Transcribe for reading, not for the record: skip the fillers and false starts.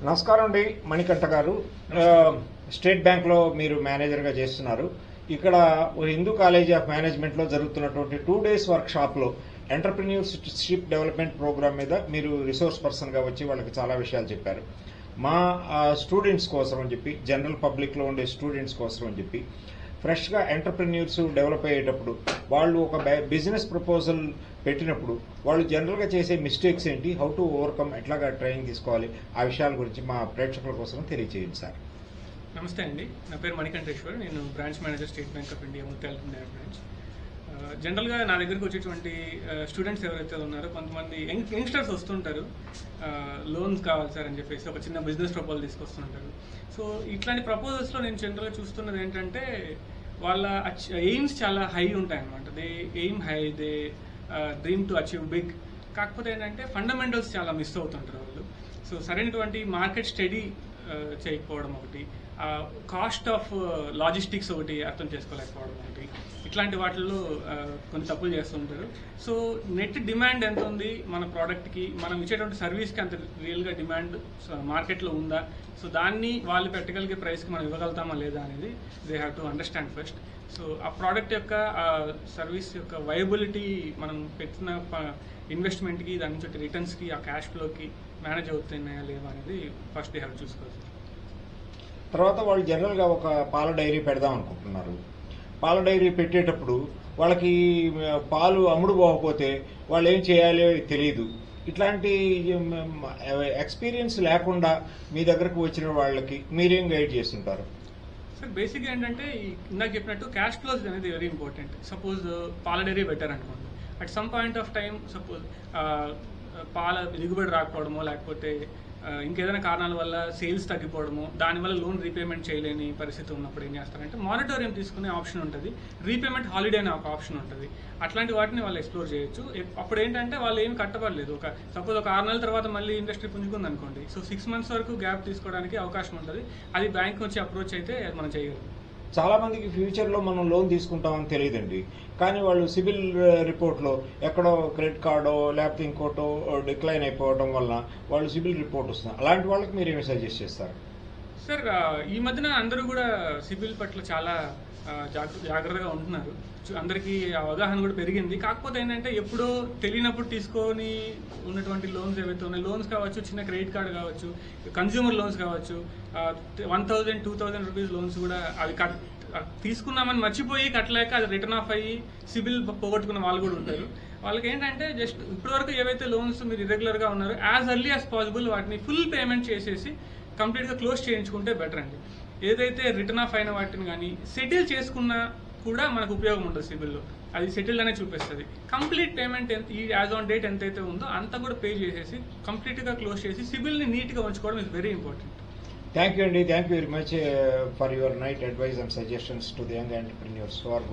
నమస్కారం అండి మణికంఠ గారు. స్టేట్ బ్యాంక్లో మీరు మేనేజర్గా చేస్తున్నారు. ఇక్కడ హిందూ కాలేజ్ ఆఫ్ మేనేజ్మెంట్లో జరుగుతున్నటువంటి 2 days వర్క్షాప్లో ఎంటర్ప్రెన్యూర్షిప్ డెవలప్మెంట్ ప్రోగ్రామ్ మీద మీరు రిసోర్స్ పర్సన్గా వచ్చి వాళ్ళకి చాలా విషయాలు చెప్పారు. మా స్టూడెంట్స్ కోసం అని చెప్పి, జనరల్ పబ్లిక్లో ఉండే స్టూడెంట్స్ కోసం అని చెప్పి, ఫ్రెష్గా ఎంటర్ప్రెన్యూర్స్ డెవలప్ అయ్యేటప్పుడు వాళ్ళు ఒక బిజినెస్ ప్రపోజల్ పెట్టినప్పుడు వాళ్ళు జనరల్గా చేసే మిస్టేక్స్ ఏంటి, హౌ టు ఓవర్కమ్, ఎట్లాగా ట్రైనింగ్ తీసుకోవాలి, ఆ విషయాల గురించి మా ప్రేక్షకుల కోసం తెలియజేయండి సార్. నమస్తే అండి, నా పేరు మణికంఠేశ్వర్. నేను branch manager, state bank of India ముత్యాల బ్రాంచ్. జనరల్గా నా దగ్గరికి వచ్చేటువంటి స్టూడెంట్స్ ఎవరైతే ఉన్నారో కొంతమంది యంగ్స్టర్స్ వస్తుంటారు. లోన్స్ కావాలి సార్ అని చెప్పేసి ఒక చిన్న బిజినెస్ ప్రపోజల్ తీసుకొస్తుంటారు. సో ఇట్లాంటి ప్రపోజల్స్లో నేను జనరల్గా చూస్తున్నది ఏంటంటే వాళ్ళ ఎయిమ్స్ చాలా హై ఉంటాయన్నమాట. They aim high, they dream to achieve big. కాకపోతే ఏంటంటే ఫండమెంటల్స్ చాలా మిస్ అవుతుంటారు వాళ్ళు. సో సరైనటువంటి మార్కెట్ స్టడీ చేయకపోవడం ఒకటి, కాస్ట్ ఆఫ్ లాజిస్టిక్స్ ఒకటి అర్థం చేసుకోలేకపోవడం ఒకటి, ఇట్లాంటి వాటిల్లో కొన్ని తప్పులు చేస్తుంటారు. సో నెట్ డిమాండ్ ఎంత ఉంది మన ప్రోడక్ట్కి, మనం ఇచ్చేటువంటి సర్వీస్కి అంత రియల్గా డిమాండ్ మార్కెట్లో ఉందా, సో దాన్ని వాళ్ళు పెట్టగలిగే ప్రైస్కి మనం ఇవ్వగలుగుతామా లేదా అనేది they have to understand first. So ఆ ప్రోడక్ట్ యొక్క సర్వీస్ యొక్క వైబిలిటీ, మనం పెట్టిన ఇన్వెస్ట్మెంట్కి, దాని నుంచి రిటర్న్స్కి, ఆ క్యాష్ ఫ్లోకి మేనేజ్ అవుతున్నాయా లేవా అనేది ఫస్ట్ దే హ్యావ్ చూసుకోవాలి. తర్వాత వాళ్ళు జనరల్గా ఒక పాల డైరీ పెడదాం అనుకుంటున్నారు. పాల డైరీ పెట్టేటప్పుడు వాళ్ళకి పాలు అమ్ముడు పోకపోతే వాళ్ళు ఏం చేయాలో తెలియదు. ఇట్లాంటి ఎక్స్పీరియన్స్ లేకుండా మీ దగ్గరకు వచ్చిన వాళ్ళకి మీరేం గైడ్ చేస్తుంటారు? సార్ బేసిక్గా ఏంటంటే ఇందాక చెప్పినట్టు క్యాష్ ఫ్లోస్ అనేది వెరీ ఇంపార్టెంట్. సపోజ్ పాల డైరీ బెటర్ అనుకోండి, at some point of time suppose పాల దిగుబడి రాకపోవడమో, లేకపోతే ఇంకేదైనా కారణాల వల్ల సేల్స్ తగ్గిపోవడము, దానివల్ల లోన్ రీపేమెంట్ చేయలేని పరిస్థితి ఉన్నప్పుడు ఏం చేస్తారంటే మానిటోరియం తీసుకునే ఆప్షన్ ఉంటుంది, రీపేమెంట్ హాలిడే అనే ఒక ఆప్షన్ ఉంటుంది. అట్లాంటి వాటిని వాళ్ళు ఎక్స్ప్లోర్ చేయొచ్చు. అప్పుడు ఏంటంటే వాళ్ళు ఏమి కట్టబడలేదు. సపోజ్ ఒక 6 నెలల తర్వాత మళ్ళీ ఇండస్ట్రీ పుంజుకుంది అనుకోండి, సో 6 months వరకు గ్యాప్ తీసుకోవడానికి అవకాశం ఉంటుంది. అది బ్యాంక్ నుంచి అప్రోచ్ అయితే మనం చేయగలం. చాలా మందికి ఫ్యూచర్లో మనం లోన్ తీసుకుంటామని తెలియదండి, కానీ వాళ్ళు సిబిల్ రిపోర్ట్లో ఎక్కడో క్రెడిట్ కార్డో లేకపోతే ఇంకోటో డిక్లైన్ అయిపోవడం వలన వాళ్ళు సిబిల్ రిపోర్ట్ వస్తుంది. అలాంటి వాళ్ళకి మీరు ఏమి సజెస్ట్ చేస్తారు? సార్ ఈ మధ్యన అందరూ కూడా సిబిల్ పట్ల చాలా జాగ్రత్తగా ఉంటున్నారు. అందరికీ అవగాహన కూడా పెరిగింది. కాకపోతే ఏంటంటే ఎప్పుడో తెలియనప్పుడు తీసుకొని ఉన్నటువంటి లోన్స్ ఏవైతే ఉన్నాయి, లోన్స్ కావచ్చు, చిన్న క్రెడిట్ కార్డు కావచ్చు, కన్జ్యూమర్ లోన్స్ కావచ్చు, 1000, 2000 రూపీస్ లోన్స్ కూడా అవి తీసుకున్నామని మర్చిపోయి కట్టలేక అది రిటర్న్ ఆఫ్ అయ్యి సిబిల్ పోగొట్టుకున్న వాళ్ళు కూడా ఉంటారు. వాళ్ళకి ఏంటంటే జస్ట్ ఇప్పటివరకు ఏవైతే లోన్స్ మీరు ఇర్రెగ్యులర్గా ఉన్నారో యాజ్ ఎర్లీ యాజ్ పాసిబుల్ వాటిని ఫుల్ పేమెంట్ చేసేసి కంప్లీట్గా క్లోజ్ చేయించుకుంటే బెటర్ అండి. ఏదైతే రిటర్న్ ఆఫ్ అయిన వాటిని కానీ సెటిల్ చేసుకున్నా కూడా మనకు ఉపయోగం ఉండదు. సిబిల్లో అది సెటిల్డ్ అనే చూపిస్తుంది. కంప్లీట్ పేమెంట్ ఈ యాజ్ ఆన్ డేట్ ఎంతైతే ఉందో అంతా కూడా పే చేసేసి కంప్లీట్గా క్లోజ్ చేసి సిబిల్ని నీట్గా ఉంచుకోవడం is very important. Thank you, Andy. Thank you very much for your night advice and suggestions to the young entrepreneurs who are going